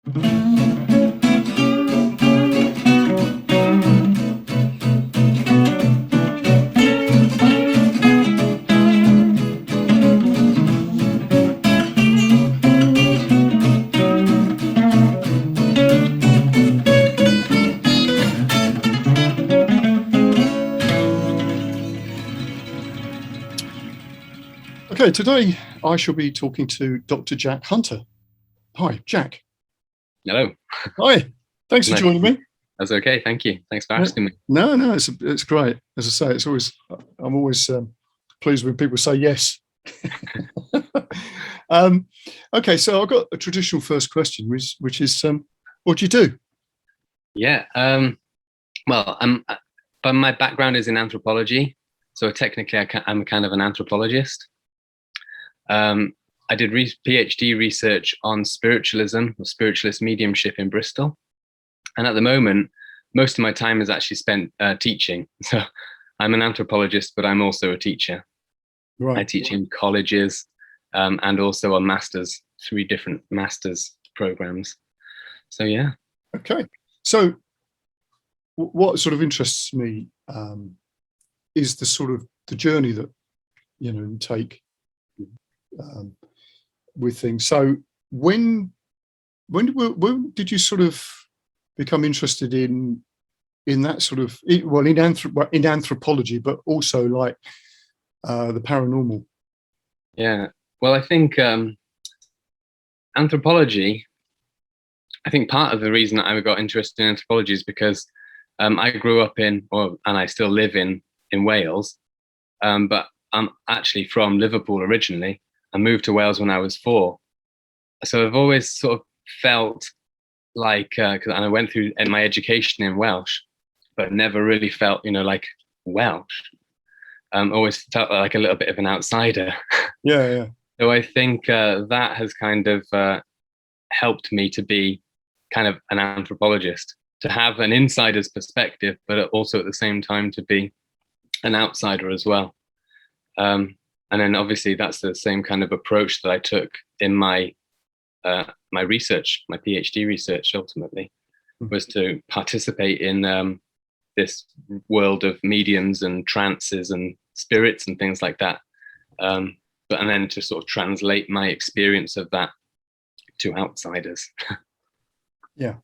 Okay, today I shall be talking to Dr. Jack Hunter. Hi, Jack. Hello. Hi. Thanks for joining me. That's okay. Thank you. Thanks for asking me. No, it's great. As I say, I'm always pleased when people say yes. Okay, so I've got a traditional first question, which is, what do you do? Yeah. Well, but my background is in anthropology, so technically I'm kind of an anthropologist. I did PhD research on spiritualism or spiritualist mediumship in Bristol. And at the moment, most of my time is actually spent teaching. So I'm an anthropologist, but I'm also a teacher. Right. I teach in colleges and also on masters, 3 different masters programs. So, yeah. Okay. So what sort of interests me is the journey that, you take with things. So when did you sort of become interested in that sort of, in anthropology, but also like the paranormal? Yeah, well, I think anthropology, I think part of the reason that I got interested in anthropology is because I grew up and I still live in Wales, but I'm actually from Liverpool originally. I moved to Wales when I was 4. So I've always sort of felt like, and I went through my education in Welsh, but never really felt, like Welsh. Always felt like a little bit of an outsider. Yeah. So I think that has kind of helped me to be kind of an anthropologist, to have an insider's perspective, but also at the same time to be an outsider as well. And then obviously that's the same kind of approach that I took in my my research, my PhD research ultimately, was to participate in this world of mediums and trances and spirits and things like that. And then to sort of translate my experience of that to outsiders. Yeah.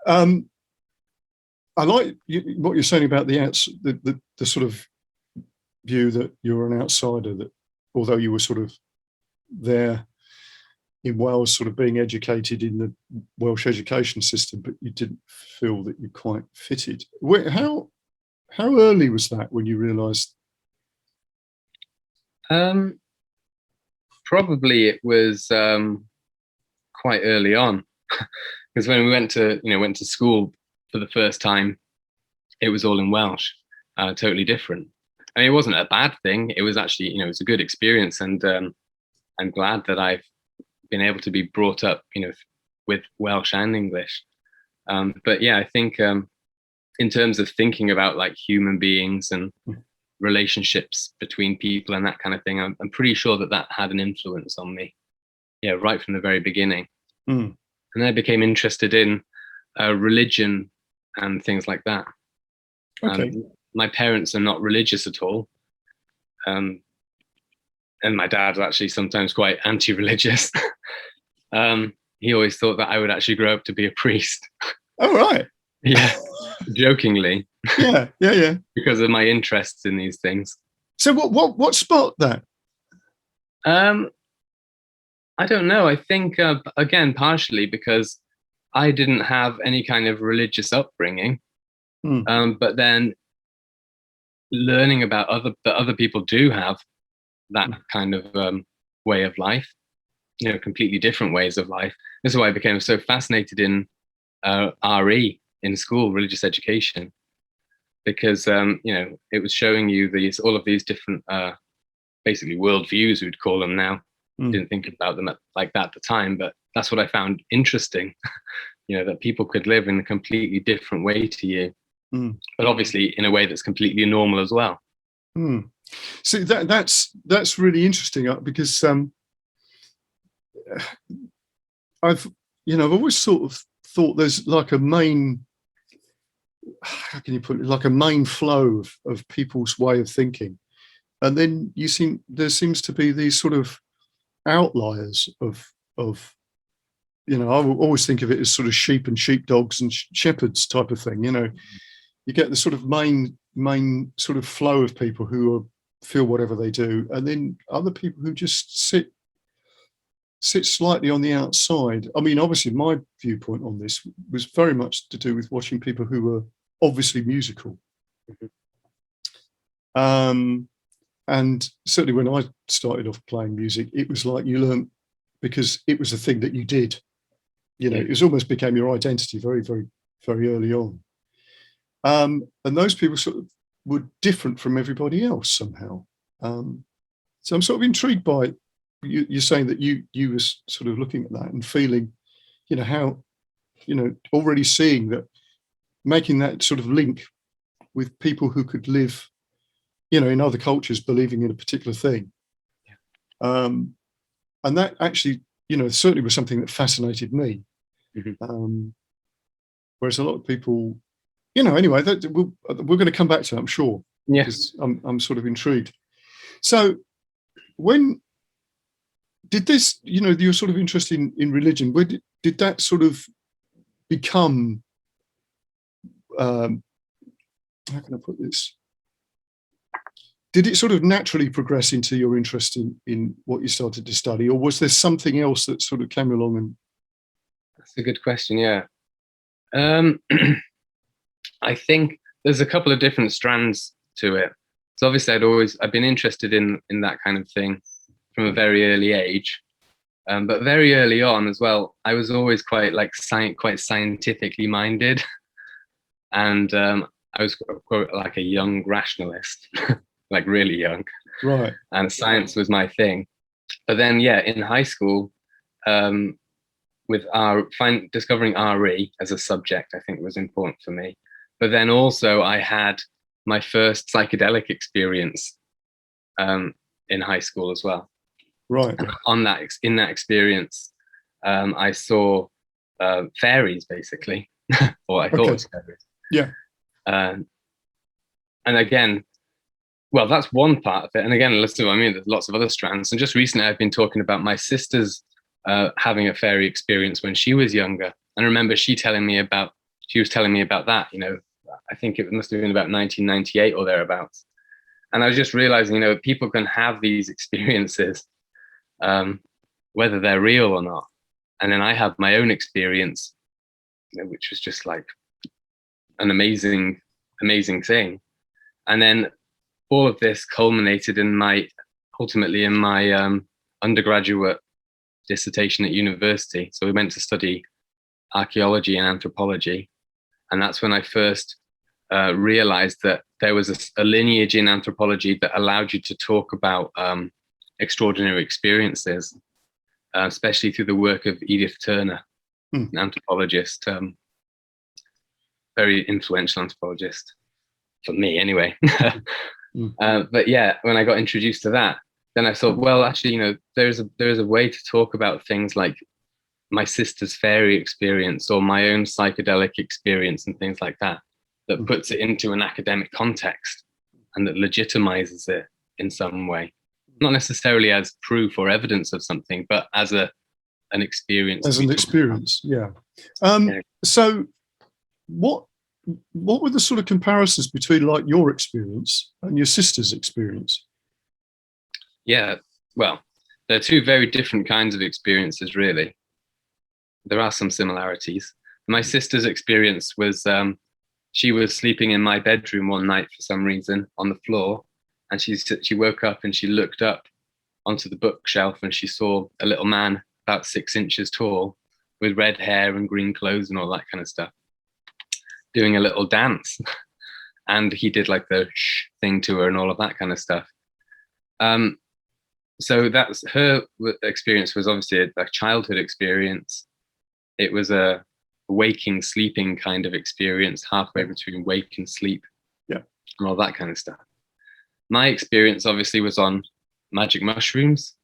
I like what you're saying about the sort of view that you're an outsider, that although you were sort of there in Wales, sort of being educated in the Welsh education system, but you didn't feel that you quite fitted. How early was that when you realised? Probably it was quite early on, because when we went to school for the first time, it was all in Welsh, totally different. I mean, it wasn't a bad thing. It was actually, it was a good experience, and I'm glad that I've been able to be brought up, with Welsh and English. But yeah, I think in terms of thinking about like human beings and relationships between people and that kind of thing, I'm pretty sure that had an influence on me. Yeah, right from the very beginning. And then I became interested in religion and things like that. Okay. My parents are not religious at all. And my dad's actually sometimes quite anti-religious. He always thought that I would actually grow up to be a priest. Oh, right. Yeah, jokingly. Yeah. Because of my interests in these things. So what sparked that? I don't know. I think, again, partially because I didn't have any kind of religious upbringing. But then learning about other people do have that kind of way of life, completely different ways of life. This is why I became so fascinated in RE in school, religious education, because it was showing you all of these different basically worldviews, we'd call them now. Didn't think about them like that at the time, but that's what I found interesting. That people could live in a completely different way to you. But obviously in a way that's completely normal as well. See, that's really interesting, because I've I've always sort of thought there's like a main, how can you put it, like a main flow of people's way of thinking. And then there seems to be these sort of outliers of, I always think of it as sort of sheep and sheepdogs and shepherds type of thing. You get the sort of main sort of flow of people who feel whatever they do, and then other people who just sit slightly on the outside. I mean, obviously, my viewpoint on this was very much to do with watching people who were obviously musical. And certainly when I started off playing music, it was like you learned because it was a thing that you did. It was almost became your identity very, very, very early on. And those people sort of were different from everybody else somehow. So I'm sort of intrigued by you're saying that you were sort of looking at that and feeling, how, already seeing that, making that sort of link with people who could live, in other cultures, believing in a particular thing. And that actually, certainly was something that fascinated me. Whereas a lot of people, anyway, we're going to come back to that, I'm sure. Yes. I'm sort of intrigued. So when did this, you're sort of interested in religion, where did that sort of become, how can I put this? Did it sort of naturally progress into your interest in what you started to study, or was there something else that sort of came along? And that's a good question. Yeah. I think there's a couple of different strands to it. So obviously I've been interested in that kind of thing from a very early age. But very early on as well, I was always quite scientifically minded. And I was quite like a young rationalist, like really young. Right. And science was my thing. But then, in high school, with discovering RE as a subject, I think was important for me. But then also I had my first psychedelic experience in high school as well. Right. And in that experience, I saw fairies, basically, or I thought it was fairies. Yeah. And again, well, that's one part of it. And again, there's lots of other strands. And just recently, I've been talking about my sister's having a fairy experience when she was younger. And I remember she was telling me about that. I think it must have been about 1998 or thereabouts. And I was just realizing, people can have these experiences, whether they're real or not. And then I have my own experience, which was just like an amazing, amazing thing. And then all of this culminated ultimately in my undergraduate dissertation at university. So we went to study archaeology and anthropology. And that's when I first realized that there was a lineage in anthropology that allowed you to talk about extraordinary experiences, especially through the work of Edith Turner, an anthropologist, very influential anthropologist, for me anyway. But yeah, when I got introduced to that, then I thought, well, actually, there's a way to talk about things like my sister's fairy experience or my own psychedelic experience and things like that, that puts it into an academic context and that legitimizes it in some way. Not necessarily as proof or evidence of something, but as an experience. As an experience, yeah. So what were the sort of comparisons between like your experience and your sister's experience? Yeah, well, they're two very different kinds of experiences, really. There are some similarities. My sister's experience was she was sleeping in my bedroom one night for some reason on the floor, and she woke up and she looked up onto the bookshelf and she saw a little man about 6 inches tall with red hair and green clothes and all that kind of stuff doing a little dance. And he did like the shh thing to her and all of that kind of stuff. So that's her experience. Was obviously a childhood experience. It was a waking, sleeping kind of experience, halfway between wake and sleep, and all that kind of stuff. My experience obviously was on magic mushrooms,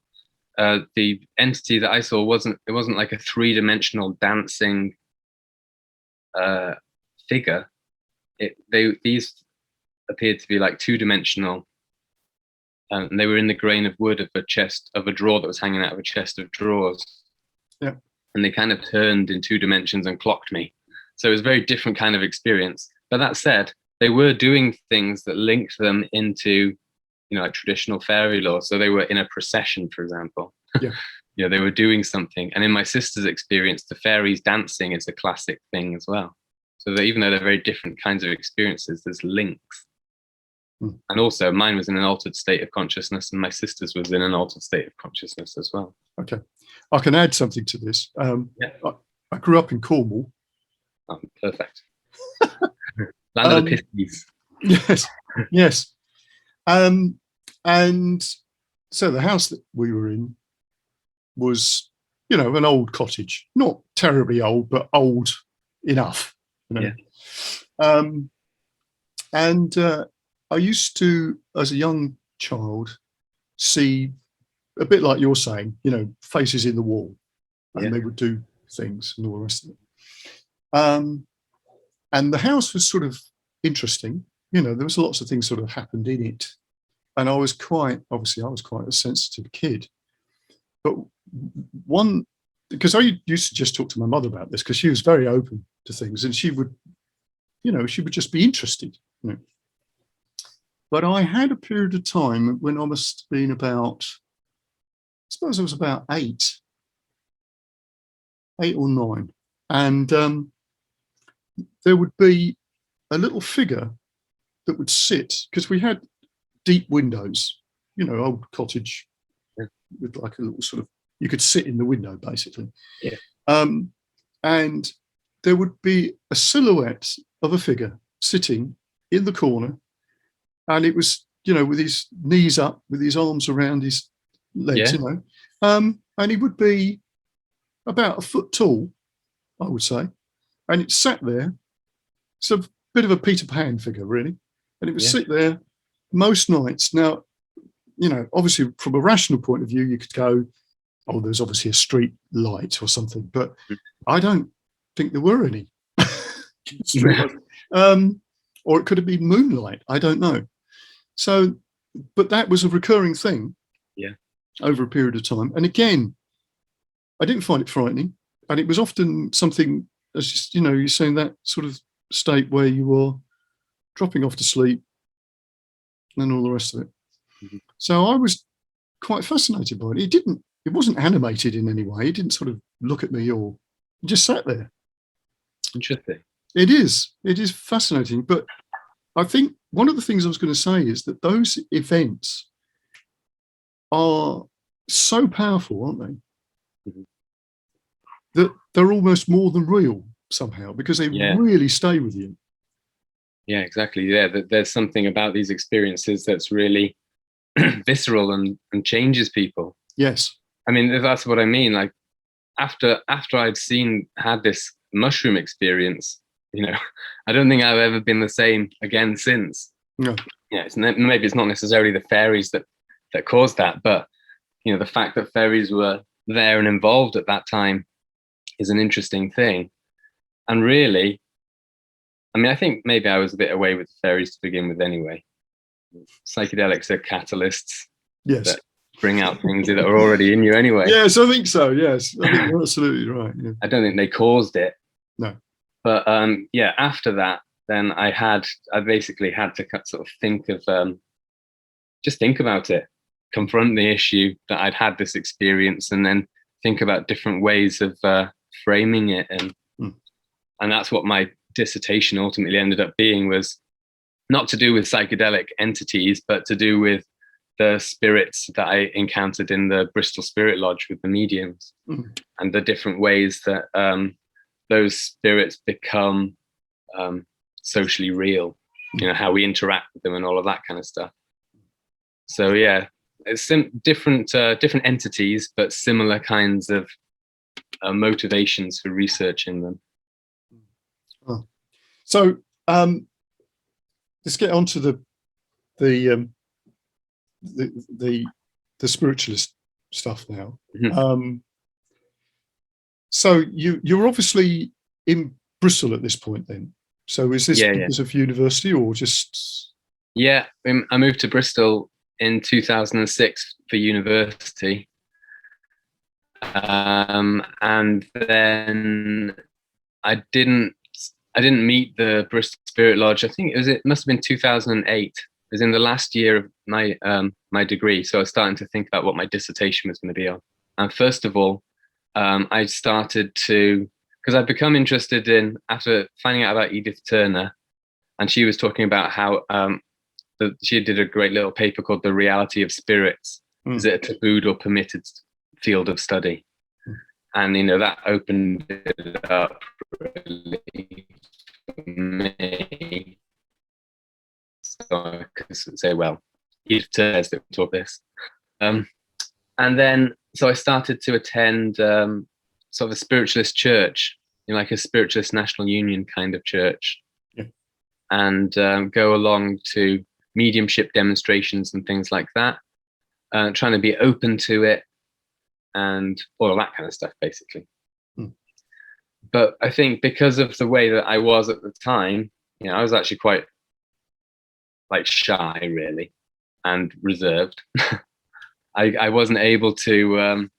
the entity that I saw wasn't like a three-dimensional dancing figure. These appeared to be like two-dimensional, and they were in the grain of wood of a drawer that was hanging out of a chest of drawers. Yeah. And they kind of turned in 2 dimensions and clocked me. So it was a very different kind of experience. But that said, they were doing things that linked them into, like traditional fairy lore. So they were in a procession, for example. Yeah. They were doing something. And in my sister's experience, the fairies dancing is a classic thing as well. So that even though they're very different kinds of experiences, there's links. And also mine was in an altered state of consciousness, and my sister's was in an altered state of consciousness as well. Okay. I can add something to this. I grew up in Cornwall. Oh, perfect. Land of the Pithies. Yes. And so the house that we were in was, an old cottage. Not terribly old, but old enough. Yeah. And I used to, as a young child, see a bit like you're saying, faces in the wall, and they would do things and all the rest of it. And the house was sort of interesting. There was lots of things sort of happened in it. And I was quite a sensitive kid. But because I used to just talk to my mother about this, because she was very open to things, and she would just be interested. But I had a period of time when I must have been about, I suppose I was about 8 or 9. And there would be a little figure that would sit, because we had deep windows, old cottage with like a little sort of, you could sit in the window basically. Yeah. And there would be a silhouette of a figure sitting in the corner. And it was, with his knees up, with his arms around his legs, and he would be about 1 foot tall, I would say. And it sat there. It's a bit of a Peter Pan figure, really. And it would sit there most nights. Now, obviously from a rational point of view, you could go, oh, there's obviously a street light or something, but I don't think there were any. Or it could have been moonlight. I don't know. So, but that was a recurring thing over a period of time. And again, I didn't find it frightening. And it was often something, as just, you're saying that sort of state where you are dropping off to sleep and all the rest of it. Mm-hmm. So I was quite fascinated by it. It wasn't animated in any way. It didn't sort of look at me or it just sat there. Interesting. It is fascinating. But I think one of the things I was going to say is that those events are so powerful, aren't they? Mm-hmm. That they're almost more than real somehow, because they really stay with you. Yeah, exactly. Yeah, there's something about these experiences that's really visceral and changes people. Yes. I mean, that's what I mean. Like after I'd had this mushroom experience, I don't think I've ever been the same again since. No. Yeah, maybe it's not necessarily the fairies that caused that, but the fact that fairies were there and involved at that time is an interesting thing. And really, I mean, I think maybe I was a bit away with the fairies to begin with anyway. Psychedelics are catalysts that bring out things that are already in you anyway. Yes, I think so, yes. I think you're absolutely right. Yeah. I don't think they caused it. No. But after that, then I basically had to sort of think of, just think about it, confront the issue that I'd had this experience, and then think about different ways of framing it. And that's what my dissertation ultimately ended up being, was not to do with psychedelic entities, but to do with the spirits that I encountered in the Bristol Spirit Lodge with the mediums, and the different ways that those spirits become socially real, how we interact with them and all of that kind of stuff. So yeah, it's different entities, but similar kinds of motivations for researching them. Oh. So let's get on to the spiritualist stuff now. Mhm. So you're obviously in Bristol at this point then. So is this because of university or just? Yeah, I moved to Bristol in 2006 for university. And then I didn't meet the Bristol Spirit Lodge. I think it must have been 2008. It was in the last year of my my degree. So I was starting to think about what my dissertation was going to be on. And first of all, I started to, because I'd become interested in, after finding out about Edith Turner, and she was talking about how she did a great little paper called The Reality of Spirits. Is it a tabooed or permitted field of study? And, that opened it up really for me. So I could say, well, Edith Turner that we taught this. And then, so I started to attend sort of a spiritualist church, like a spiritualist national union kind of church, and go along to mediumship demonstrations and things like that, trying to be open to it and all of that kind of stuff, basically. But I think because of the way that I was at the time, I was actually quite shy, really, and reserved. I wasn't able to,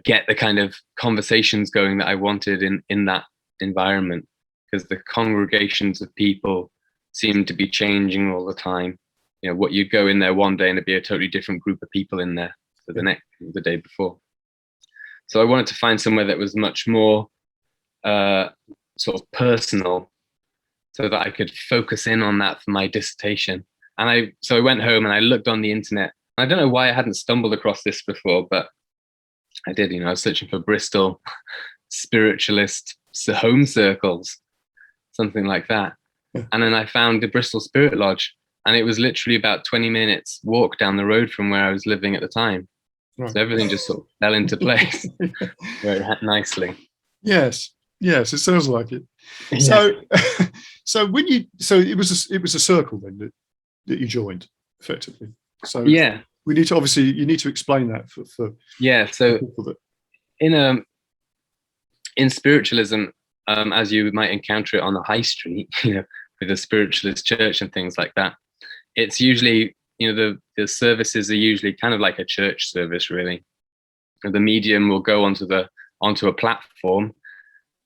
get the kind of conversations going that I wanted in that environment, because the congregations of people seemed to be changing all the time. What you'd go in there one day and it'd be a totally different group of people in there for the day before. So I wanted to find somewhere that was much more sort of personal, so that I could focus in on that for my dissertation. And so I went home and I looked on the internet. I don't know why I hadn't stumbled across this before, but I did. I was searching for Bristol spiritualist home circles, something like that. And then I found the Bristol Spirit Lodge, and it was literally about 20 minutes walk down the road from where I was living at the time. Right. So everything just sort of fell into place very nicely. Yes, it sounds like it. Yeah. So it was a circle then that you joined effectively. So yeah, we need to you need to explain that for so people that in spiritualism, as you might encounter it on the high street, with a spiritualist church and things like that, it's usually, the services are usually kind of like a church service, really. And the medium will go onto a platform,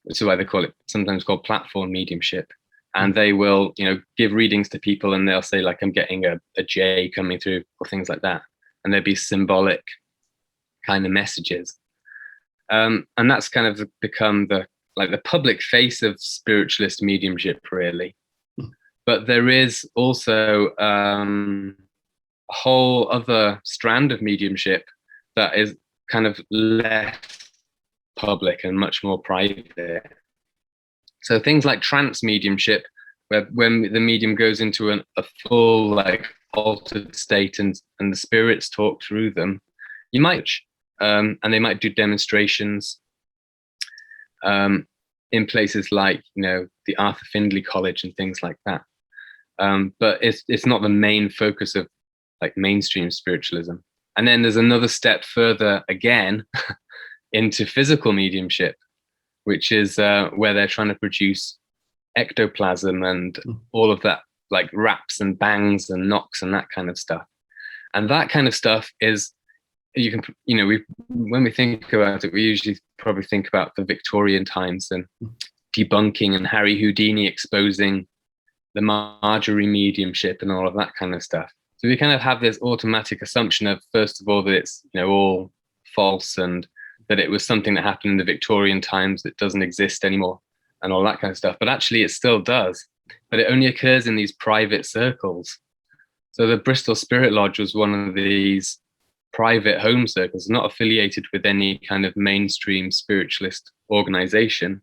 which is why they call it, sometimes called platform mediumship. And they will, give readings to people, and they'll say, like, I'm getting a J coming through, or things like that. And there'll be symbolic kind of messages. And that's kind of become the public face of spiritualist mediumship, really. But there is also a whole other strand of mediumship that is kind of less public and much more private. So things like trance mediumship, where when the medium goes into a full altered state and the spirits talk through them, you might, and they might do demonstrations in places like the Arthur Findlay College and things like that. But it's not the main focus of mainstream spiritualism. And then there's another step further again into physical mediumship, which is where they're trying to produce ectoplasm and all of that, like raps and bangs and knocks and that kind of stuff. And that kind of stuff is, when we think about it, we usually probably think about the Victorian times and debunking and Harry Houdini exposing the Marjorie mediumship and all of that kind of stuff. So we kind of have this automatic assumption of, first of all, that it's all false and that it was something that happened in the Victorian times that doesn't exist anymore and all that kind of stuff. But actually it still does, but it only occurs in these private circles. So the Bristol Spirit Lodge was one of these private home circles, not affiliated with any kind of mainstream spiritualist organization.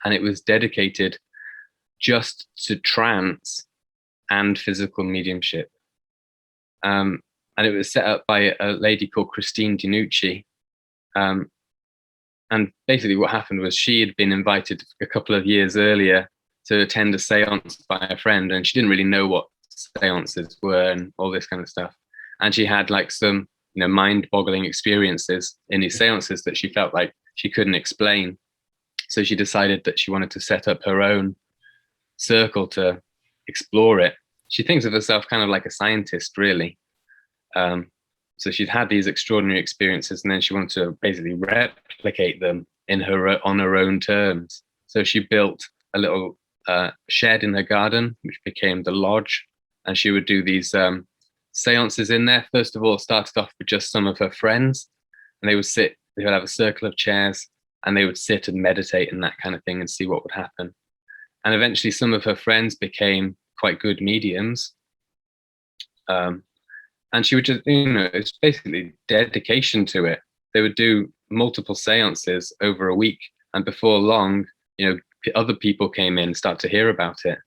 And it was dedicated just to trance and physical mediumship. And it was set up by a lady called Christine Dinucci. And basically what happened was she had been invited a couple of years earlier to attend a seance by a friend, and she didn't really know what seances were and all this kind of stuff. And she had some, mind-boggling experiences in these seances that she felt like she couldn't explain. So she decided that she wanted to set up her own circle to explore it. She thinks of herself kind of like a scientist, really. So she'd had these extraordinary experiences, and then she wanted to basically replicate them on her own terms. So she built a little shed in her garden, which became the lodge, and she would do these seances in there. First of all, it started off with just some of her friends, and they would have a circle of chairs, and they would sit and meditate and that kind of thing and see what would happen. And eventually some of her friends became quite good mediums. And she would just, it's basically dedication to it. They would do multiple seances over a week, and before long, other people came in and started to hear about it.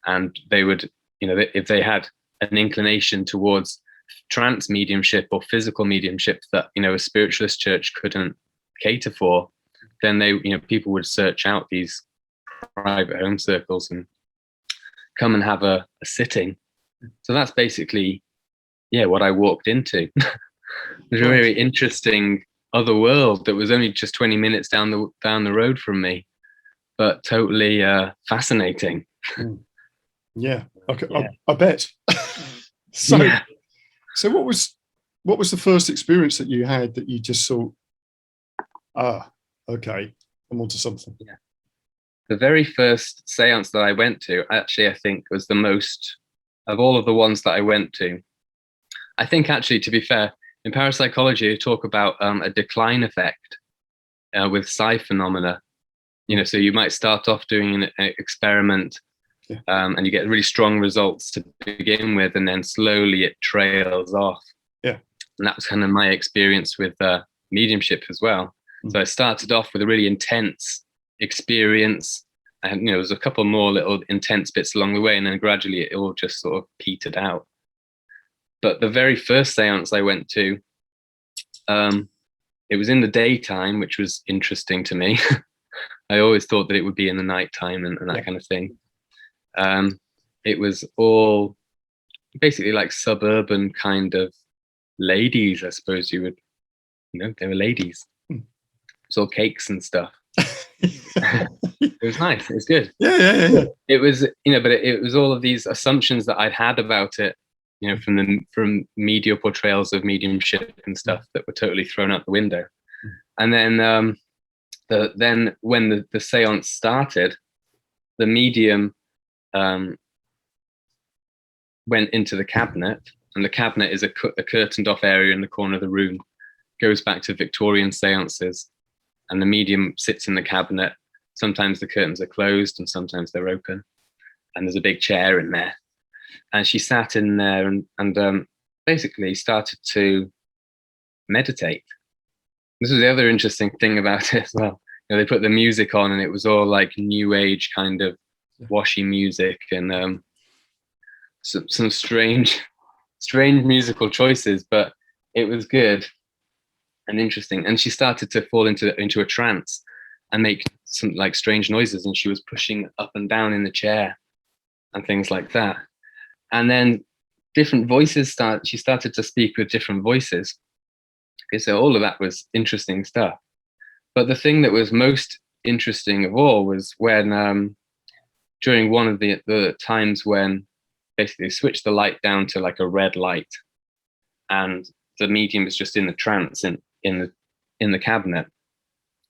And they would, if they had an inclination towards trance mediumship or physical mediumship that, a spiritualist church couldn't cater for, then people would search out these private home circles and come and have a sitting. So that's basically, what I walked into. It was a very interesting other world that was only just 20 minutes down the road from me, but totally fascinating. Yeah, okay, yeah. I bet. So what was the first experience that you had that you just thought, okay, I'm onto something? Yeah. The very first seance that I went to, actually, I think was the most of all of the ones that I went to. I think, actually, to be fair, in parapsychology, you talk about a decline effect with psi phenomena. So you might start off doing an experiment, and you get really strong results to begin with, and then slowly it trails off. Yeah. And that was kind of my experience with mediumship as well. So I started off with a really intense experience, and there was a couple more little intense bits along the way, and then gradually it all just sort of petered out. But the very first seance I went to, it was in the daytime, which was interesting to me. I always thought that it would be in the nighttime and that kind of thing. It was all basically like suburban kind of ladies, I suppose you would, they were ladies. It's all cakes and stuff. It was nice. It was good. Yeah. It was, but it was all of these assumptions that I'd had about it, from media portrayals of mediumship and stuff that were totally thrown out the window. And then, then when the seance started, the medium went into the cabinet, and the cabinet is a curtained off area in the corner of the room. Goes back to Victorian seances, and the medium sits in the cabinet. Sometimes the curtains are closed and sometimes they're open, and there's a big chair in there. And she sat in there and basically started to meditate. This was the other interesting thing about it as well. They put the music on, and it was all like new age kind of washy music, and some strange musical choices, but it was good and interesting. And she started to fall into a trance and make some like strange noises, and she was pushing up and down in the chair and things like that. And then different voices she started to speak with different voices. Okay, so all of that was interesting stuff. But the thing that was most interesting of all was when during one of the times when basically switched the light down to like a red light, and the medium was just in the trance in the cabinet.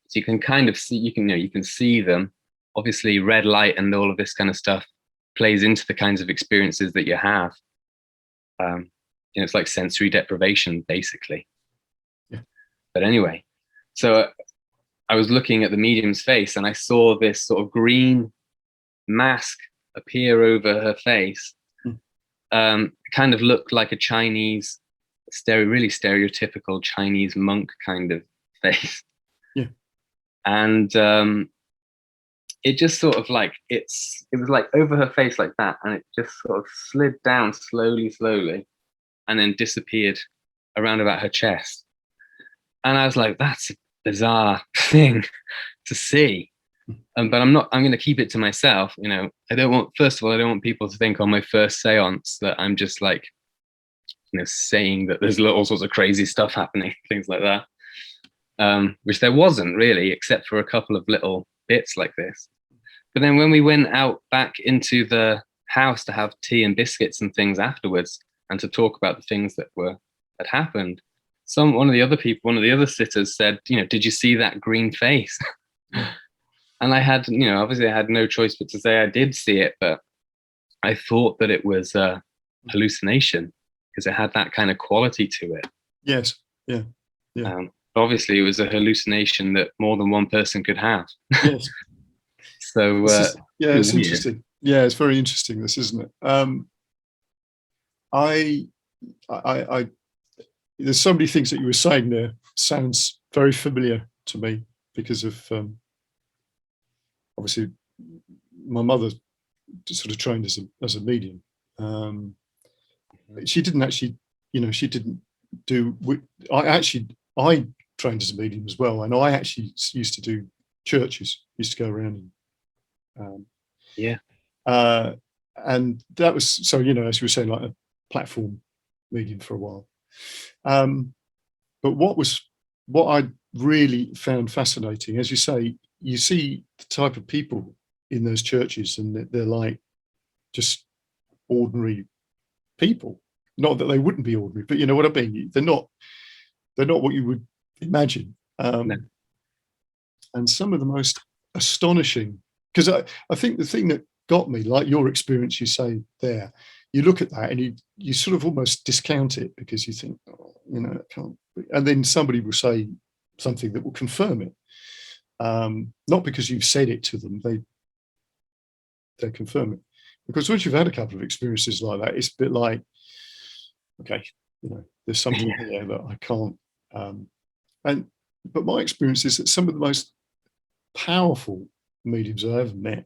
So you can kind of see, you can see them. Obviously, red light and all of this kind of stuff plays into the kinds of experiences that you have. It's like sensory deprivation, basically. Yeah. But anyway, so I was looking at the medium's face, and I saw this sort of green mask appear over her face. Kind of looked like a Chinese, really stereotypical Chinese monk kind of face. Yeah. And it just sort of like, it was like over her face like that, and it just sort of slid down slowly, and then disappeared around about her chest. And I was like, that's a bizarre thing to see. But I'm going to keep it to myself. First of all, I don't want people to think on my first seance that I'm just like, saying that there's all sorts of crazy stuff happening, things like that, which there wasn't really, except for a couple of little bits like this. But then when we went out back into the house to have tea and biscuits and things afterwards, and to talk about the things that had happened, one of the other sitters said, did you see that green face? And I had, obviously I had no choice but to say I did see it, but I thought that it was a hallucination because it had that kind of quality to it. Yes. Yeah. Obviously it was a hallucination that more than one person could have. Yes. So it's interesting. Yeah, it's very interesting, this, isn't it? There's so many things that you were saying there sounds very familiar to me because of obviously my mother sort of trained as a medium. She didn't actually, she didn't do. I trained as a medium as well, and I actually used to do churches. Used to go around and and that was so, as you were saying, like a platform medium for a while. But what I really found fascinating, as you say, you see the type of people in those churches, and they're like just ordinary people. Not that they wouldn't be ordinary, but you know what I mean. They're not what you would imagine. No. And some of the most astonishing, because I think the thing that got me, like your experience, you say there, you look at that and you sort of almost discount it because you think, it can't be. And then somebody will say something that will confirm it. Not because you've said it to them, they confirm it. Because once you've had a couple of experiences like that, it's a bit like, okay, there's something here that I can't. But my experience is that some of the most powerful mediums I ever met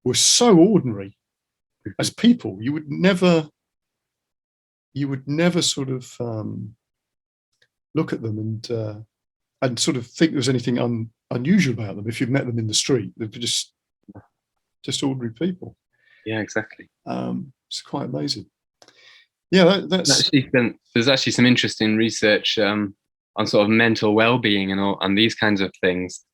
were so ordinary as people. You would never sort of look at them and sort of think there was anything unusual about them. If you've met them in the street, they're just ordinary people. Yeah, exactly. It's quite amazing. Yeah, that's there's actually some interesting research on sort of mental well-being and these kinds of things.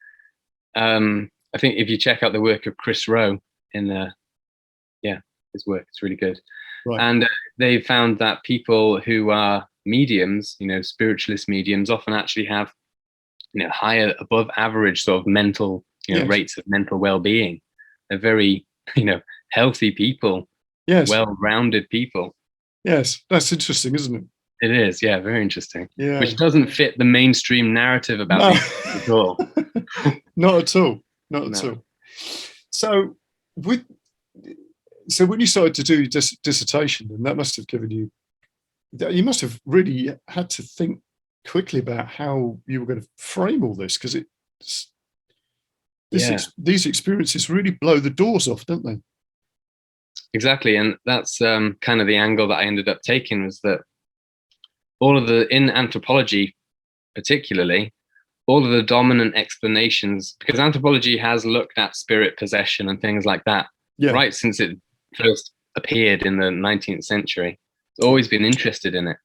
I think if you check out the work of Chris Rowe his work, it's really good. Right. And they found that people who are mediums, spiritualist mediums, often actually have, higher, above average sort of mental, rates of mental well-being. They're very, healthy people, well-rounded people. Yes, that's interesting, isn't it? It is, yeah, very interesting. Yeah. Which doesn't fit the mainstream narrative about these at all. Not at all. Not at all. So when you started to do your dissertation, and that must have given you must have really had to think quickly about how you were going to frame all this, because these experiences really blow the doors off, don't they? Exactly, and that's kind of the angle that I ended up taking, was that in anthropology particularly, all of the dominant explanations, because anthropology has looked at spirit possession and things like that right since it first appeared in the 19th century. It's always been interested in it,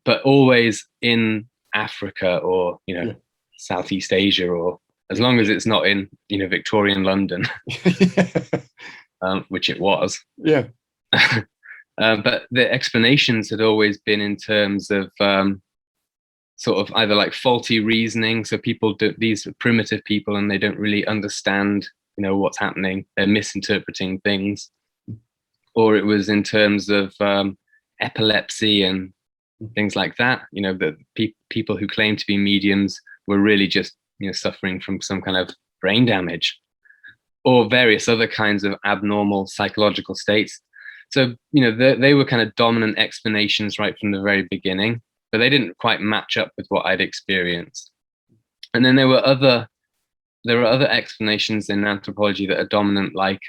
but always in Africa or Southeast Asia, or as long as it's not in Victorian London, which it was. Yeah. But the explanations had always been in terms of sort of either like faulty reasoning. So these primitive people, and they don't really understand, what's happening. They're misinterpreting things. Or it was in terms of epilepsy and things like that. The people who claim to be mediums were really just, suffering from some kind of brain damage or various other kinds of abnormal psychological states. So, they were kind of dominant explanations right from the very beginning, but they didn't quite match up with what I'd experienced. And then there were other explanations in anthropology that are dominant, like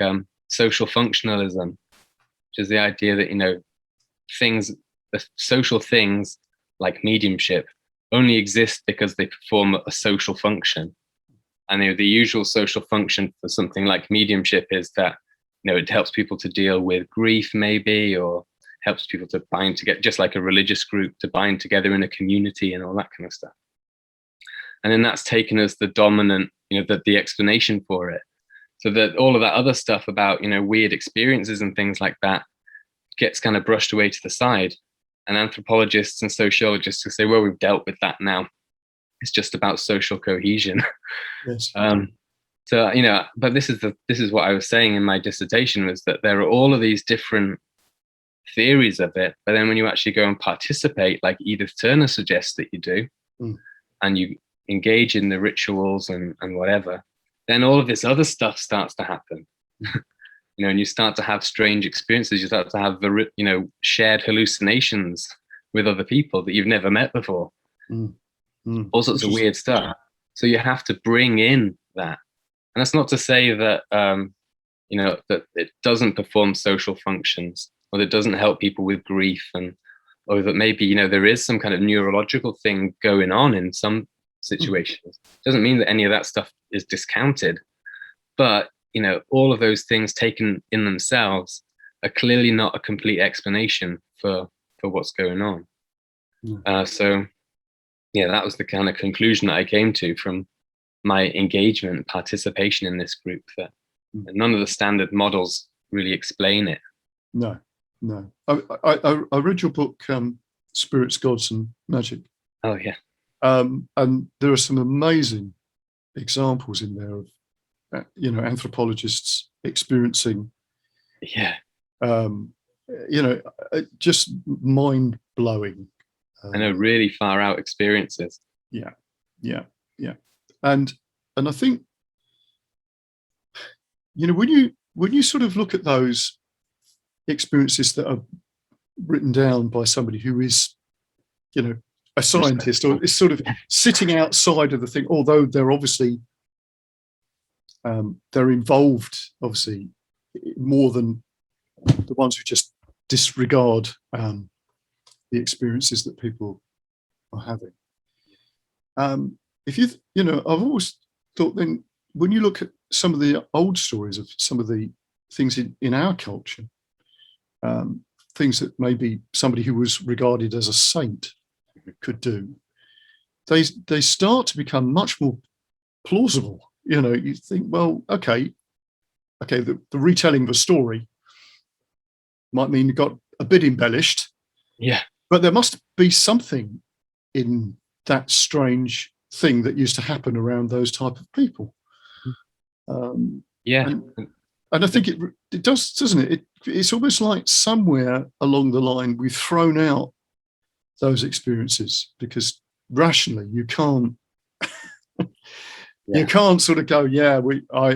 social functionalism, which is the idea that, the social things like mediumship only exist because they perform a social function. And the usual social function for something like mediumship is that, it helps people to deal with grief maybe, or helps people to bind together, just like a religious group, to bind together in a community and all that kind of stuff. And then that's taken as the dominant, the explanation for it. So that all of that other stuff about, weird experiences and things like that gets kind of brushed away to the side. And anthropologists and sociologists will say, well, we've dealt with that now. It's just about social cohesion. Yes. So, but this is what I was saying in my dissertation, was that there are all of these different theories of it. But then when you actually go and participate, like Edith Turner suggests that you do, and you engage in the rituals and whatever, then all of this other stuff starts to happen. And you start to have strange experiences. You start to have, shared hallucinations with other people that you've never met before. All sorts of weird stuff. So you have to bring in that. And that's not to say that, that it doesn't perform social functions, or that it doesn't help people with grief, or that maybe, there is some kind of neurological thing going on in some situations. Doesn't mean that any of that stuff is discounted. But, all of those things taken in themselves are clearly not a complete explanation for what's going on. So, that was the kind of conclusion that I came to from my engagement, participation in this group, that none of the standard models really explain it. No. I read your book, Spirits, Gods and Magic. Oh, yeah. And there are some amazing examples in there of, anthropologists experiencing, just mind-blowing. I know, really far out experiences. Yeah. And I think, when you sort of look at those experiences that are written down by somebody who is, a scientist, or is sort of sitting outside of the thing, although they're obviously, they're involved, obviously, more than the ones who just disregard the experiences that people are having. I've always thought, then, when you look at some of the old stories of some of the things in our culture, things that maybe somebody who was regarded as a saint could do, they start to become much more plausible. You think, well, okay, the retelling of a story might mean it got a bit embellished, but there must be something in that strange thing that used to happen around those type of people. And I think it does, doesn't it? It's almost like somewhere along the line we've thrown out those experiences, because rationally you can't you can't sort of go,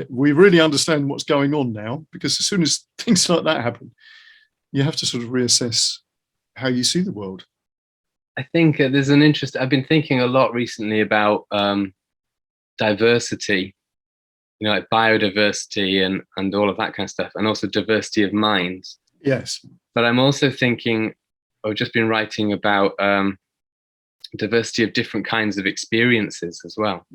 we really understand what's going on now, because as soon as things like that happen, you have to sort of reassess how you see the world. I think there's an interest. I've been thinking a lot recently about diversity, like biodiversity and all of that kind of stuff, and also diversity of minds. Yes. But I'm also thinking, I've just been writing about diversity of different kinds of experiences as well.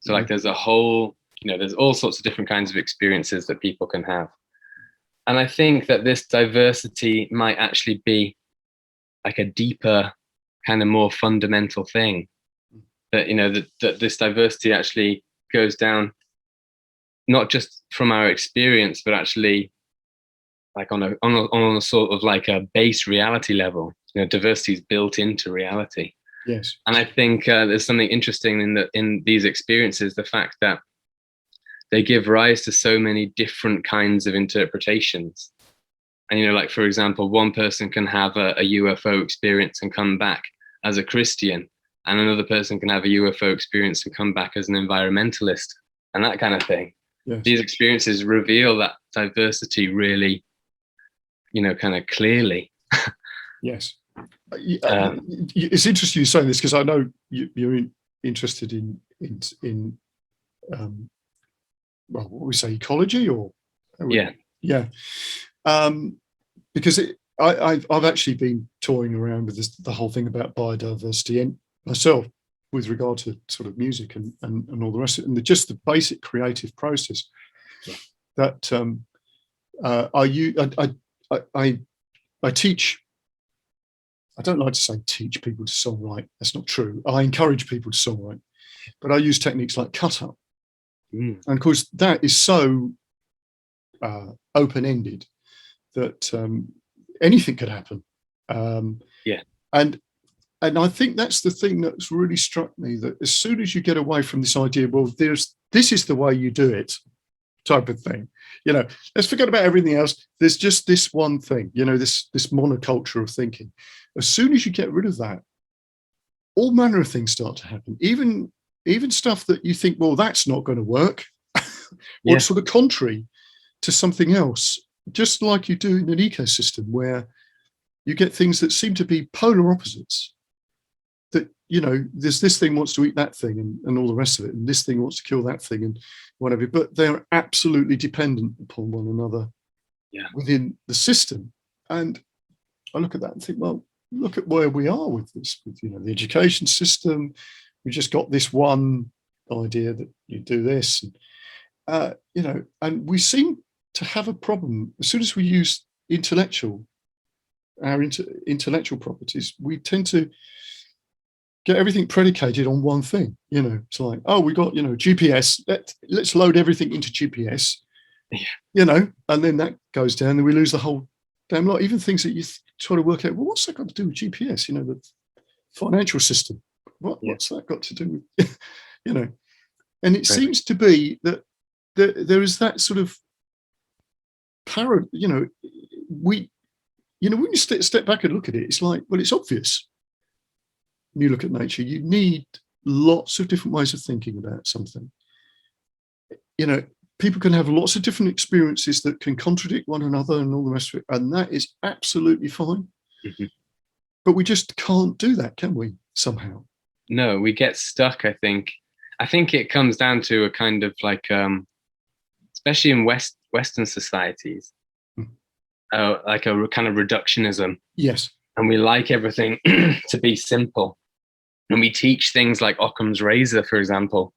So like there's a whole, there's all sorts of different kinds of experiences that people can have. And I think that this diversity might actually be like a deeper, kind of more fundamental thing. That, that this diversity actually goes down not just from our experience, but actually like on a sort of like a base reality level. Diversity is built into reality. Yes. And I think there's something interesting in these experiences, the fact that they give rise to so many different kinds of interpretations. And, like, for example, one person can have a UFO experience and come back as a Christian, and another person can have a UFO experience and come back as an environmentalist, and that kind of thing. Yes. These experiences reveal that diversity really, kind of clearly. Yes. It's interesting you saying this, because I know you're interested in what we say, ecology, or because I've actually been toying around with the whole thing about biodiversity and myself with regard to sort of music and all the rest of it, and just the basic creative process that I teach I don't like to say teach people to songwrite. That's not true. I encourage people to songwrite, but I use techniques like cut up. And of course, that is so open-ended that anything could happen. And I think that's the thing that's really struck me, that as soon as you get away from this idea, well, this is the way you do it type of thing, let's forget about everything else. There's just this one thing, this monoculture of thinking. As soon as you get rid of that, all manner of things start to happen, even stuff that you think, well, that's not going to work, or it's sort of contrary to something else, just like you do in an ecosystem where you get things that seem to be polar opposites. That, there's this thing wants to eat that thing and all the rest of it, and this thing wants to kill that thing and whatever, but they're absolutely dependent upon one another within the system. And I look at that and think, well, look at where we are with this, with the education system. We just got this one idea that you do this, and and we seem to have a problem as soon as we use intellectual properties. We tend to get everything predicated on one thing. It's like, oh, we got GPS. Let's load everything into GPS. And then that goes down, and we lose the whole damn lot. Even things that you try to work out. Well, what's that got to do with GPS? The financial system. What's that got to do with? And it seems to be that there is that sort of when you step back and look at it, it's like, well, it's obvious. When you look at nature, you need lots of different ways of thinking about something. People can have lots of different experiences that can contradict one another and all the rest of it, and that is absolutely fine. But we just can't do that, can we, somehow? No, we get stuck, I think. I think it comes down to a kind of like, especially in Western societies, like a kind of reductionism. Yes. And we like everything to be simple. And we teach things like Occam's razor, for example,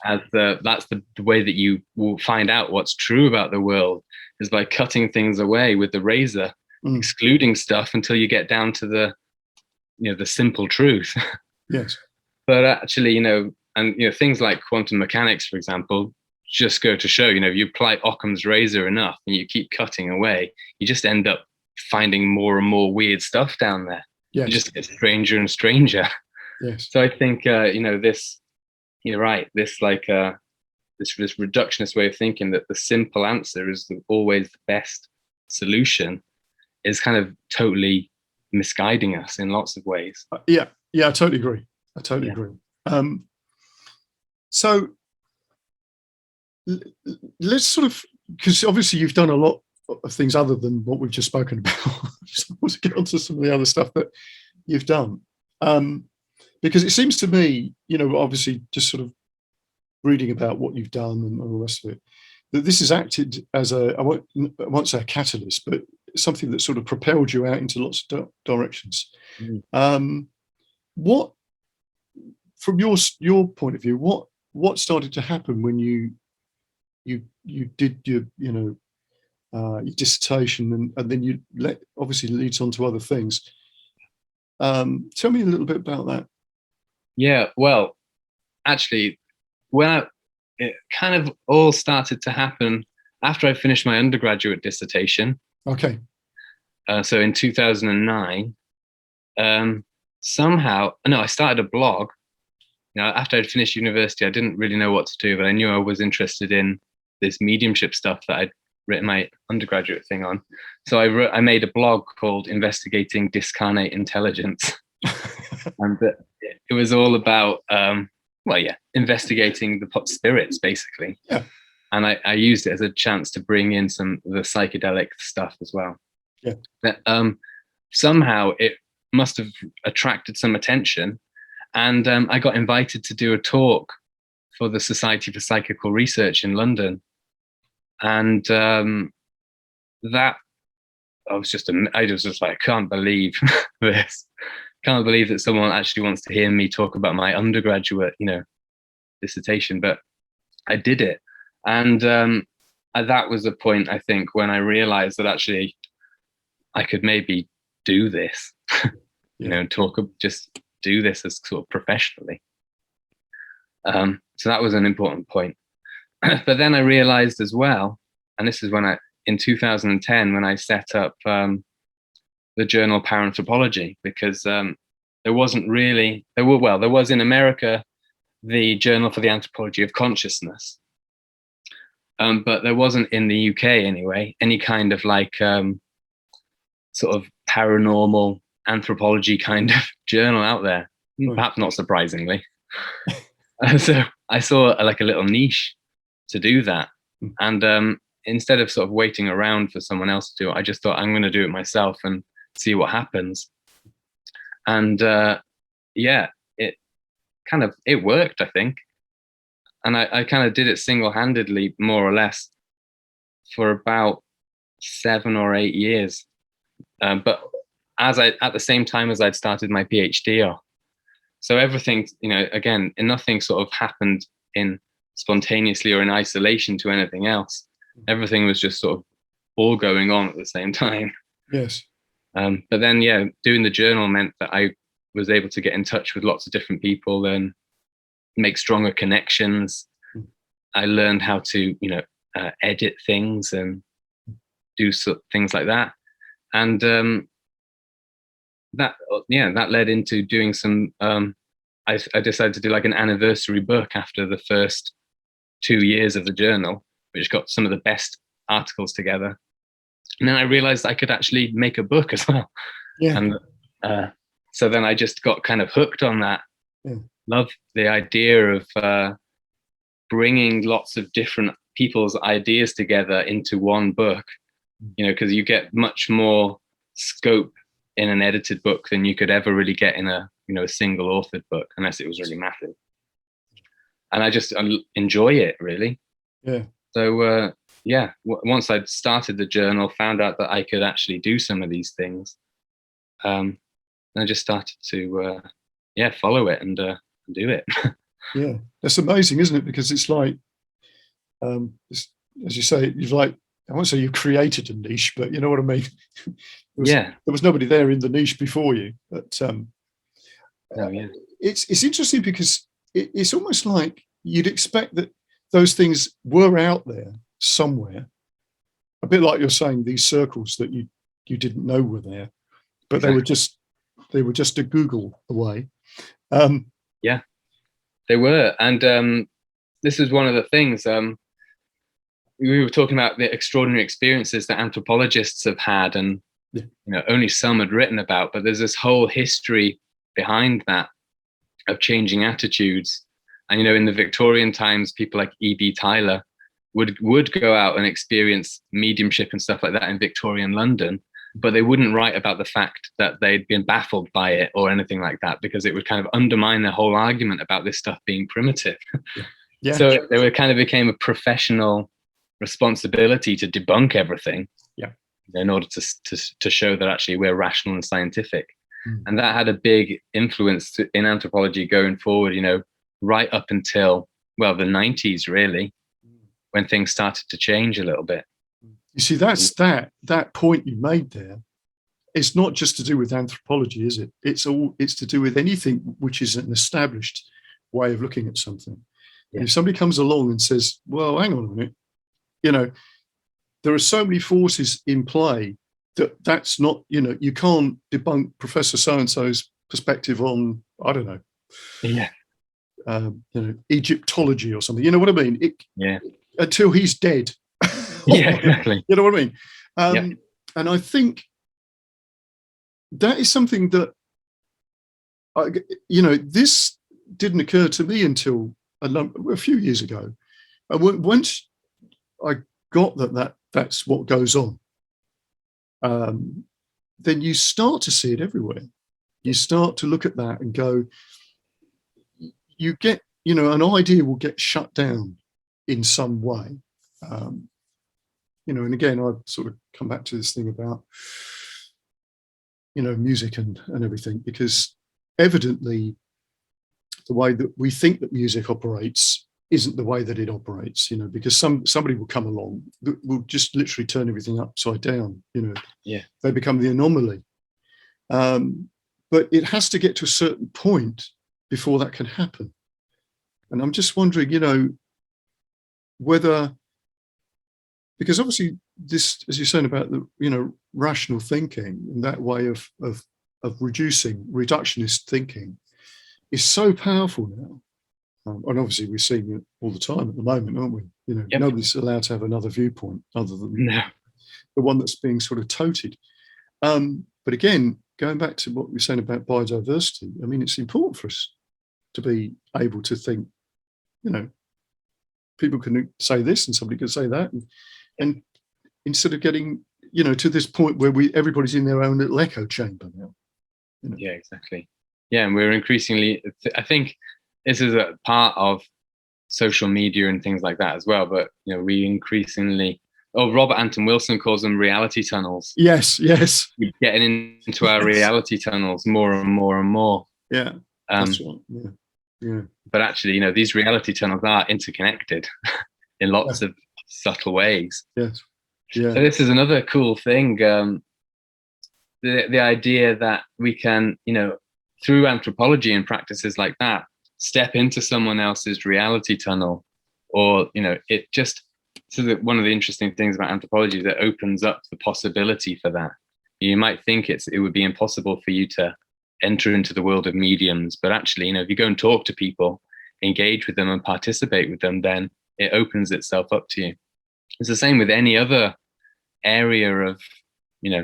as that's the way that you will find out what's true about the world, is by cutting things away with the razor, excluding stuff until you get down to the simple truth. Yes. But actually, things like quantum mechanics, for example, just go to show, you apply Occam's razor enough and you keep cutting away, you just end up finding more and more weird stuff down there. Yes. It just gets stranger and stranger. Yes. So I think, this, you're right, this this reductionist way of thinking that the simple answer is always the best solution is kind of totally misguiding us in lots of ways. Yeah, I totally agree. Agree. So let's sort of, because obviously you've done a lot of things other than what we've just spoken about. I want to get onto some of the other stuff that you've done. Because it seems to me, obviously just sort of reading about what you've done and all the rest of it, that this has acted as I won't say a catalyst, but something that sort of propelled you out into lots of directions. What, from your point of view, what started to happen when you did your dissertation and then you obviously leads on to other things. Tell me a little bit about that. Yeah, well, actually, it kind of all started to happen after I finished my undergraduate dissertation. Okay. So in 2009, I started a blog. After I'd finished university, I didn't really know what to do, but I knew I was interested in this mediumship stuff that I'd written my undergraduate thing on. So I made a blog called Investigating Discarnate Intelligence. And it was all about, investigating the spirits, basically. Yeah. And I used it as a chance to bring in some of the psychedelic stuff as well. Yeah. But, somehow it must have attracted some attention. And I got invited to do a talk for the Society for Psychical Research in London. And that I was just like, I can't believe this. Can't believe that someone actually wants to hear me talk about my undergraduate, dissertation. But I did it. And that was the point, I think, when I realized that actually I could maybe do this. you know, just do this as sort of professionally. So that was an important point. But then I realized as well, and this is when in 2010, when I set up the journal Paranthropology, because there wasn't really, there was in America the Journal for the Anthropology of Consciousness, but there wasn't in the UK anyway any kind of like sort of paranormal anthropology kind of journal out there, perhaps not surprisingly. So I saw like a little niche to do that, and instead of sort of waiting around for someone else to do it, I just thought I'm going to do it myself and see what happens. And yeah, it worked, I think. And I kind of did it single-handedly, more or less, for about 7 or 8 years. But at the same time as I'd started my PhD off. So everything, you know, again, nothing sort of happened spontaneously or in isolation to anything else. Everything was just sort of all going on at the same time. Yes. But then, yeah, doing the journal meant that I was able to get in touch with lots of different people and make stronger connections. I learned how to, you know, edit things and do things like that. And that led into doing some, I decided to do like an anniversary book after the first 2 years of the journal, which got some of the best articles together. And then I realized I could actually make a book as well. Yeah. And so then I just got kind of hooked on that. Yeah. Loved the idea of bringing lots of different people's ideas together into one book, you know, because you get much more scope in an edited book than you could ever really get in a, you know, a single authored book, unless it was really massive. And I just enjoy it, really. Yeah. So once I'd started the journal, found out that I could actually do some of these things, I just started to follow it and do it. Yeah, that's amazing, isn't it? Because it's like, as you say, you've like, I won't say you've created a niche, but you know what I mean. There was nobody there in the niche before you. But it's interesting because it's almost like you'd expect that those things were out there somewhere. A bit like you're saying, these circles that you didn't know were there, but exactly. they were just a Google away. Yeah, they were, and this is one of the things. We were talking about the extraordinary experiences that anthropologists have had, and you know, only some had written about. But there's this whole history behind that of changing attitudes. And you know, in the Victorian times, people like E.B. Tylor would go out and experience mediumship and stuff like that in Victorian London, but they wouldn't write about the fact that they'd been baffled by it or anything like that, because it would kind of undermine their whole argument about this stuff being primitive. Yeah. So they kind of became a professional responsibility to debunk everything, in order to show that actually we're rational and scientific. And that had a big influence in anthropology going forward, you know, right up until, well, the 90s, really, when things started to change a little bit. You see, that's that point you made there. It's not just to do with anthropology, is it? It's to do with anything which is an established way of looking at something. Yeah. And if somebody comes along and says, well, hang on a minute, you know, there are so many forces in play that's not, you know, you can't debunk Professor so-and-so's perspective on, I don't know, you know, Egyptology or something. You know what I mean? Until he's dead. Yeah, exactly. You know what I mean? And I think that is something that, you know, this didn't occur to me until a few years ago. Once I got that's what goes on, then you start to see it everywhere. You start to look at that and go, you get, you know, an idea will get shut down in some way. You know, and again, I sort of come back to this thing about, you know, music and everything, because evidently the way that we think that music operates isn't the way that it operates, you know, because somebody will come along that will just literally turn everything upside down, you know. Yeah. They become the anomaly. but it has to get to a certain point before that can happen. And I'm just wondering, whether, because obviously this, as you're saying about the, rational thinking and that way of reductionist thinking is so powerful now. And obviously we're seeing it all the time at the moment, aren't we? Yep. Nobody's allowed to have another viewpoint other than the one that's being sort of touted. But again, going back to what we're saying about biodiversity, I mean, it's important for us to be able to think, people can say this and somebody can say that. And instead of getting, to this point where everybody's in their own little echo chamber now. Yeah, exactly. Yeah, and we're increasingly, I think this is a part of social media and things like that as well, but we increasingly, Robert Anton Wilson calls them reality tunnels. Yes. We're getting into our reality tunnels more and more and more. Yeah, that's right. Yeah. But actually, these reality tunnels are interconnected in lots of subtle ways. Yes. Yeah. So this is another cool thing. The idea that we can, through anthropology and practices like that, step into someone else's reality tunnel, or it just. So that one of the interesting things about anthropology is it opens up the possibility for that. You might think it would be impossible for you to enter into the world of mediums, but actually, if you go and talk to people, engage with them and participate with them, then it opens itself up to you. It's the same with any other area of,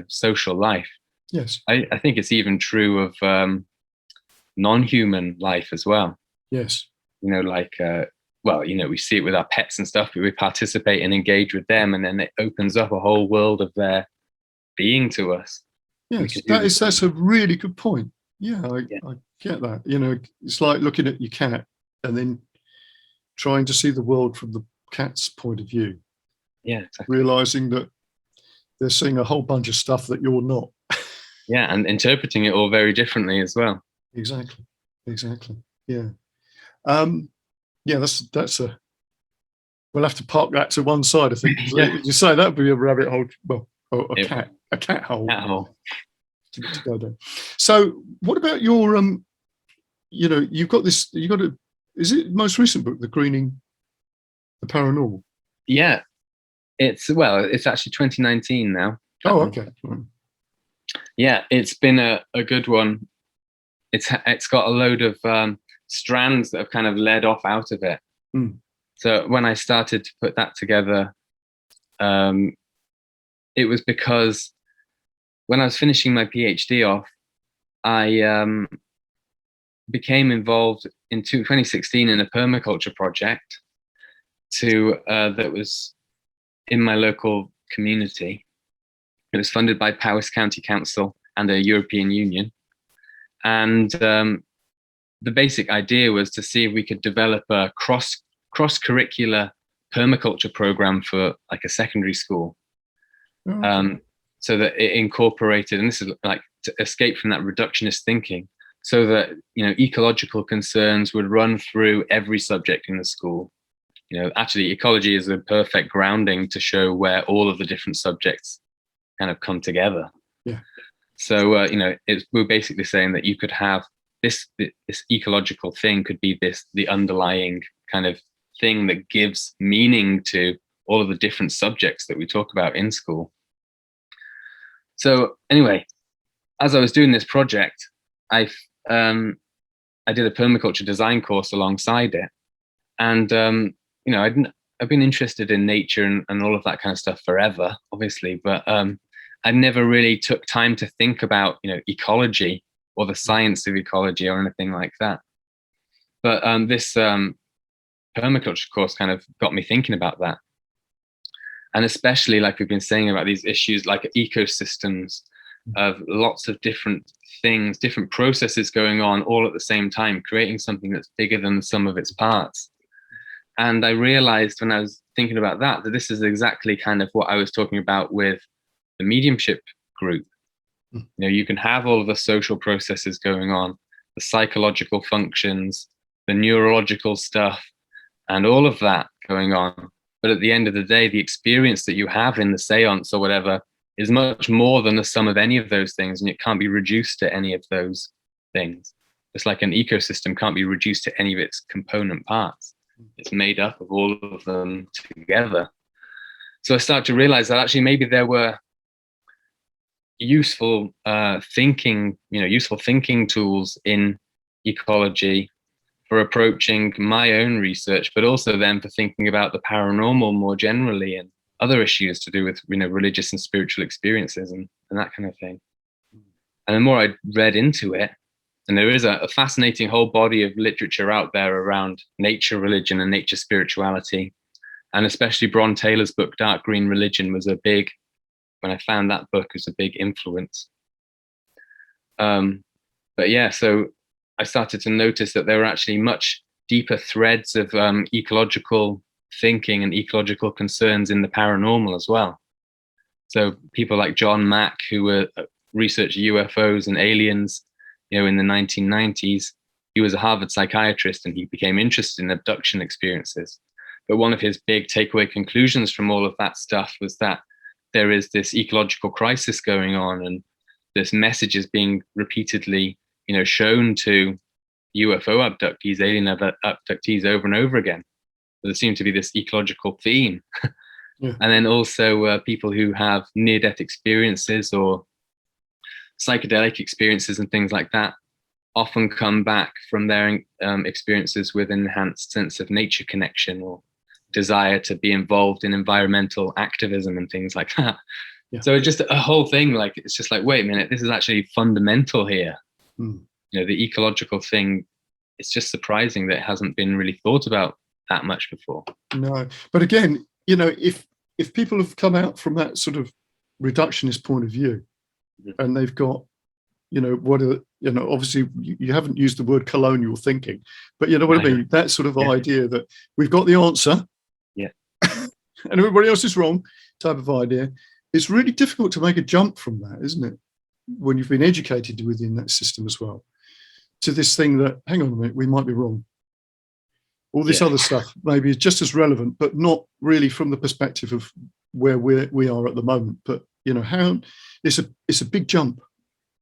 social life. Yes. I think it's even true of non-human life as well. Yes. We see it with our pets and stuff, but we participate and engage with them, and then it opens up a whole world of their being to us. Yes, that's a really good point. Yeah, I get that. It's like looking at your cat and then trying to see the world from the cat's point of view. Yeah, exactly. Realizing that they're seeing a whole bunch of stuff that you're not. Yeah, and interpreting it all very differently as well. Exactly. Yeah. Yeah, that's a. We'll have to park that to one side, I think. You say that would be a rabbit hole. Well, a cat hole. Cat hole. To go down. So, what about your you've got this. Is it most recent book, The Greening the Paranormal? Yeah, it's actually 2019 now. Oh, okay. Yeah, it's been a good one. It's got a load of strands that have kind of led off out of it. So when I started to put that together, it was because when I was finishing my PhD off, I became involved in 2016 in a permaculture project that was in my local community. It was funded by Powys County Council and the European Union. And the basic idea was to see if we could develop a cross-curricular permaculture program for like a secondary school. So that it incorporated, and this is like to escape from that reductionist thinking, so that ecological concerns would run through every subject in the school. Actually, ecology is a perfect grounding to show where all of the different subjects kind of come together. Yeah. So we're basically saying that you could have this ecological thing could be the underlying kind of thing that gives meaning to all of the different subjects that we talk about in school. So anyway, as I was doing this project, I did a permaculture design course alongside it, and I've been interested in nature and all of that kind of stuff forever, obviously, but I never really took time to think about ecology or the science of ecology or anything like that. But this permaculture course kind of got me thinking about that. And especially, like we've been saying, about these issues like ecosystems of lots of different things, different processes going on all at the same time, creating something that's bigger than the sum of its parts. And I realized when I was thinking about that this is exactly kind of what I was talking about with the mediumship group. You can have all of the social processes going on, the psychological functions, the neurological stuff, and all of that going on. But at the end of the day, the experience that you have in the seance or whatever is much more than the sum of any of those things, and it can't be reduced to any of those things. It's like an ecosystem can't be reduced to any of its component parts. It's made up of all of them together. So I started to realize that actually maybe there were useful thinking tools in ecology for approaching my own research, but also then for thinking about the paranormal more generally and other issues to do with religious and spiritual experiences and that kind of thing. And the more I read into it, and there is a fascinating whole body of literature out there around nature religion and nature spirituality, and especially Bron Taylor's book Dark Green Religion was when I found that book, was a big influence. But yeah, so I started to notice that there were actually much deeper threads of ecological thinking and ecological concerns in the paranormal as well. So people like John Mack, who were researching UFOs and aliens, in the 1990s, he was a Harvard psychiatrist and he became interested in abduction experiences. But one of his big takeaway conclusions from all of that stuff was that there is this ecological crisis going on, and this message is being repeatedly, shown to UFO abductees, alien abductees over and over again. There seemed to be this ecological theme. Yeah. And then also people who have near-death experiences or psychedelic experiences and things like that often come back from their experiences with enhanced sense of nature connection or desire to be involved in environmental activism and things like that. Yeah. So it's just a whole thing, like, it's just like, wait a minute, this is actually fundamental here. The ecological thing, it's just surprising that it hasn't been really thought about that much before. No, but again, if people have come out from that sort of reductionist point of view, and they've got, obviously you haven't used the word colonial thinking, but you know what I mean? That sort of idea that we've got the answer, and everybody else is wrong type of idea. It's really difficult to make a jump from that, isn't it? When you've been educated within that system as well, to this thing that, hang on a minute, we might be wrong. All this other stuff maybe is just as relevant, but not really from the perspective of where we are at the moment. But how it's a big jump.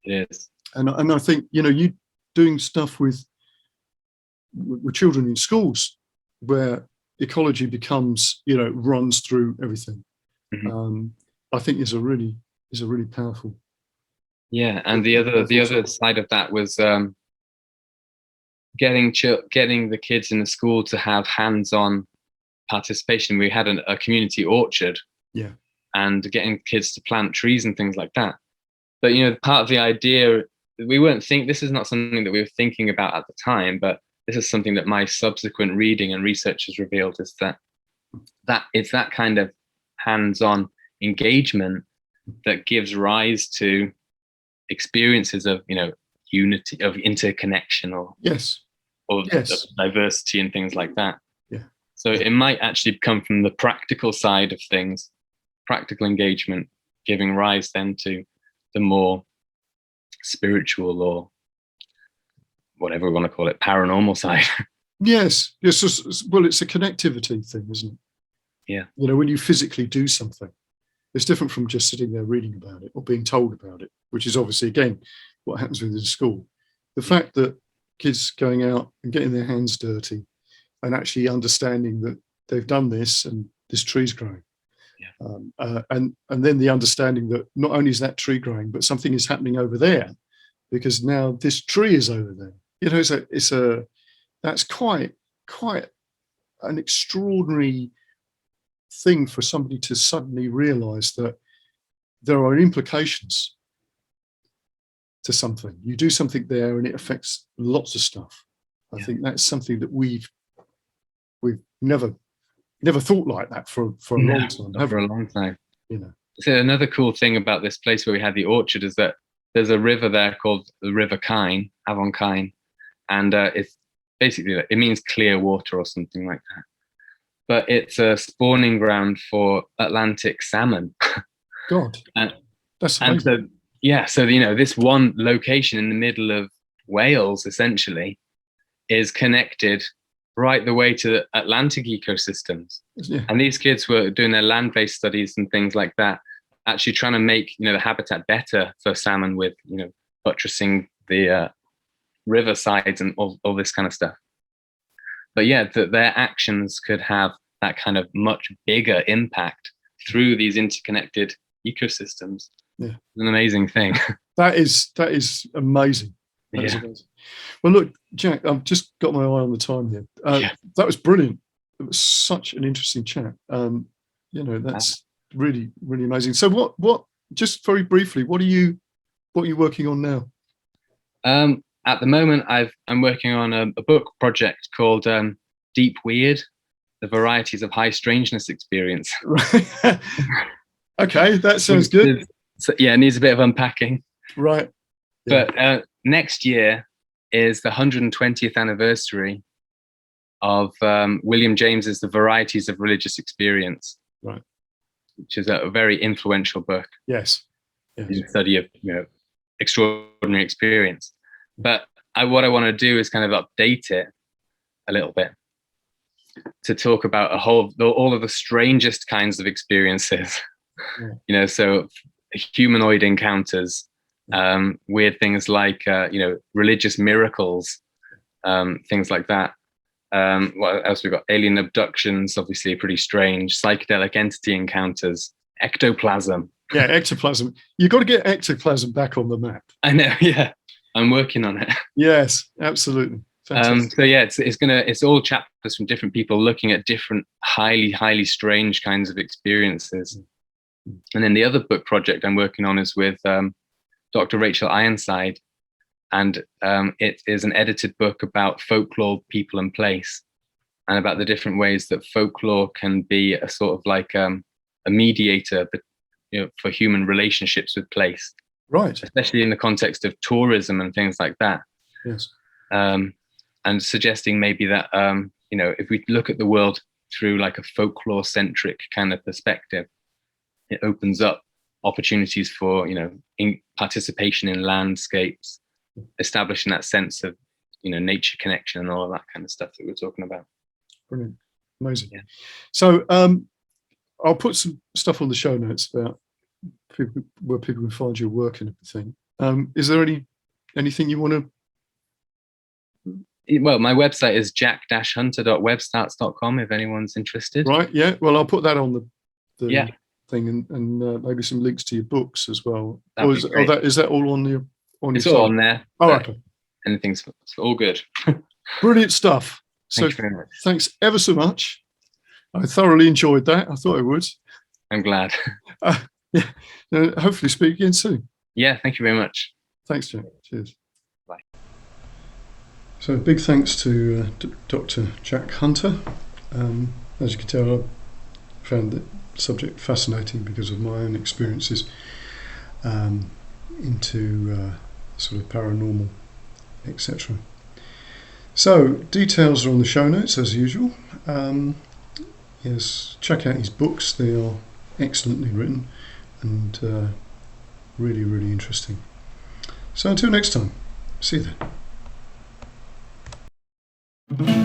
It is. And I think you doing stuff with children in schools where ecology becomes runs through everything. I think is a really powerful. Yeah, and the other side of that was getting the kids in the school to have hands-on participation. We had a community orchard, and getting kids to plant trees and things like that. But part of the idea, this is not something that we were thinking about at the time, but this is something that my subsequent reading and research has revealed, is that it's that kind of hands-on engagement that gives rise to experiences of unity, of interconnection, or diversity and things like that. So it might actually come from the practical side of things, practical engagement, giving rise then to the more spiritual, or whatever we want to call it, paranormal side. Yes. Well, it's a connectivity thing, isn't it? Yeah. When you physically do something, it's different from just sitting there reading about it or being told about it, which is obviously, again, what happens within school. The fact that kids going out and getting their hands dirty and actually understanding that they've done this and this tree's growing. And then the understanding that not only is that tree growing, but something is happening over there, because now this tree is over there. That's quite an extraordinary thing for somebody to suddenly realize that there are implications to something. You do something there and it affects lots of stuff. I think that's something that we've never thought like that for a long time. For a long time. So another cool thing about this place where we had the orchard is that there's a river there called the River Kyne, Avon Kyne, and it's basically, it means clear water or something like that. But it's a spawning ground for Atlantic salmon. God, that's amazing. And so this one location in the middle of Wales essentially is connected right the way to the Atlantic ecosystems. And these kids were doing their land-based studies and things like that, actually trying to make the habitat better for salmon with buttressing the riversides and all this kind of stuff. But yeah, that their actions could have that kind of much bigger impact through these interconnected ecosystems. Yeah, it's an amazing thing. That is amazing. That is amazing. Well, look, Jack, I've just got my eye on the time here. That was brilliant. It was such an interesting chat. That's really, really amazing. So what just very briefly, what are you working on now? At the moment, I'm working on a book project called Deep Weird, The Varieties of High Strangeness Experience. Right. Okay, that sounds good. It needs a bit of unpacking. Right. Yeah. But next year is the 120th anniversary of William James's The Varieties of Religious Experience. Right. Which is a very influential book. Yes. In the study of extraordinary experience. But what I want to do is kind of update it a little bit to talk about all of the strangest kinds of experiences. Yeah. So humanoid encounters, weird things like religious miracles, things like that. What else we've got? Alien abductions, obviously pretty strange. Psychedelic entity encounters, ectoplasm. Yeah, ectoplasm. You've got to get ectoplasm back on the map. I know. Yeah, I'm working on it. Yes, absolutely. So yeah, it's all chapters from different people looking at different highly strange kinds of experiences. And then the other book project I'm working on is with Dr. Rachel Ironside, and it is an edited book about folklore, people, and place, and about the different ways that folklore can be a sort of like a mediator, for human relationships with place. Right. Especially in the context of tourism and things like that. Yes. And suggesting maybe that if we look at the world through like a folklore-centric kind of perspective, it opens up opportunities for participation in landscapes, establishing that sense of nature connection and all of that kind of stuff that we're talking about. Brilliant, amazing. Yeah. So I'll put some stuff on the show notes about where people can find your work and everything. Is there anything you want to? Well, my website is jack-hunter.webstarts.com if anyone's interested. Right. Yeah. Well, I'll put that on the thing and maybe some links to your books as well. Is that all on your? It's all on there. Oh, okay. Anything's all good. Brilliant stuff. So thanks ever so much. I thoroughly enjoyed that. I thought I would. I'm glad. Yeah. Hopefully speak again soon. Yeah. Thank you very much. Thanks, Jack. Cheers. Bye. So big thanks to Dr. Jack Hunter. As you can tell, I found the subject fascinating because of my own experiences into sort of paranormal, etc. So details are on the show notes as usual. Yes, check out his books. They are excellently written and really, really interesting. So until next time, see you then.